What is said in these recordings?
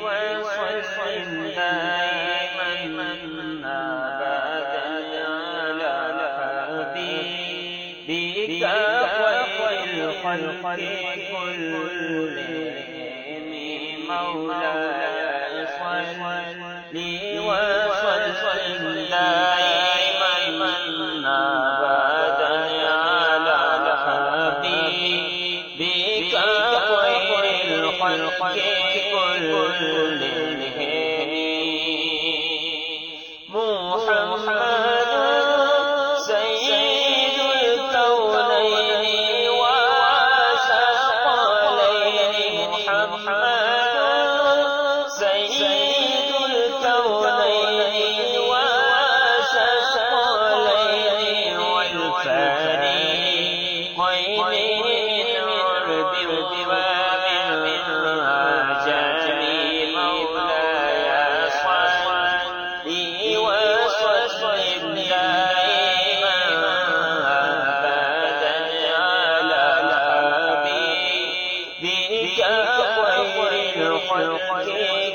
وصل دائما أبدا على حبيبك خير الخلق كلهم مولاي صل وسلم دائما أبدا على حبيبك خير الخلق كلهم محمد سيد الكونين والثقلين محمد سيد الكونين والثقلين والفريقين من عرب ومن عجم مولاي صل وسلم دائما أبدا على حبيبك خير الخلق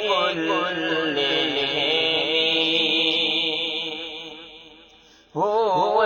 كلهم هو